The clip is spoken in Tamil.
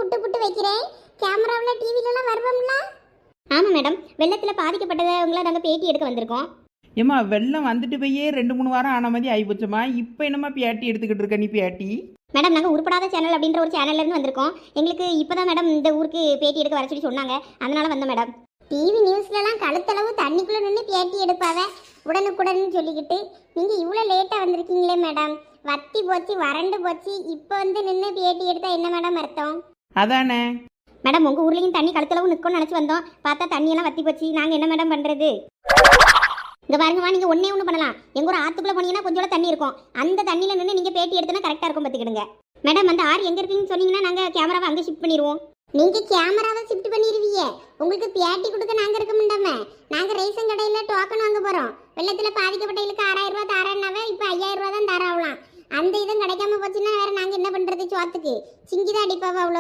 புட்டு புட்டு வைக்கிறேன். கேமராவில் டிவிலலாம் வருவோம்ல. ஆமாம் மேடம், வெள்ளத்தில் பாதிக்கப்பட்டவங்கள நாங்கள் பேட்டி எடுக்க வந்திருக்கோம். ஏம்மா வெள்ளம் வந்துட்டு போயே 2-3 வாரம் ஆன மாதிரி ஆகிப்போச்சம்மா. இப்போ என்னம்மா பேட்டி எடுத்துக்கிட்டு இருக்க நீ பேட்டி? மேடம் நாங்கள் உருப்படாத சேனல் அப்படின்ற ஒரு சேனல்லேருந்து வந்திருக்கோம். எங்களுக்கு இப்போ தான் மேடம் இந்த ஊருக்கு பேட்டி எடுக்க வர சொல்லி சொன்னாங்க, அதனால வந்தோம் மேடம். டிவி நியூஸ்லலாம் கழுத்தளவு தண்ணிக்குள்ளே நின்று பேட்டி எடுப்பாவ உடனுக்குடன்னு சொல்லிக்கிட்டு, நீங்கள் இவ்வளோ லேட்டாக வந்திருக்கீங்களே மேடம். வத்தி போச்சு, வறண்டு போச்சு, இப்போ வந்து நின்று பேட்டி எடுத்தால் என்ன மேடம் அர்த்தம்? அதானே மேடம் உங்கள் ஊர்லேயும் தண்ணி கழுத்தளவு நிற்கும்னு நினச்சி வந்தோம், பார்த்தா தண்ணியெல்லாம் வத்தி போச்சு. நாங்கள் என்ன மேடம் பண்ணுறது? இங்கே பாருங்கம்மா, நீங்கள் ஒன்று பண்ணலாம். எங்கள் ஒரு ஆற்றுக்குள்ளே போனீங்கன்னா கொஞ்சம் தண்ணி இருக்கும், அந்த தண்ணியில் நின்று நீங்கள் பேட்டி எடுத்தோன்னா கரெக்டாக இருக்கும், பார்த்துக்கிடுங்க. மேடம் அந்த ஆறு எங்கே இருக்குன்னு சொன்னீங்கன்னா நாங்கள் கேமராவை அங்கே ஷிஃப்ட் பண்ணிடுவோம். நீங்கள் கேமராவை ஷிஃப்ட் பண்ணிடுவீங்க, உங்களுக்கு பேட்டி கொடுக்க நாங்கள் இருக்க மாட்டோமே. நாங்கள் ரேஷன் கடையில் டோக்கன் வாங்க போகிறோம். வெள்ளத்தில் பாதிக்கப்பட்டவங்களுக்கு 6000 ரூபா தரேன்னாவே இப்போ 5000 ரூபா தான் தராவலாம். அந்த இதுவும் கிடைக்காம போச்சுன்னா வேறு நாங்கள் என்ன பண்ணுறது? சோத்துக்கு சிங்கிதான் அடிப்பாவா அவ்வளோ.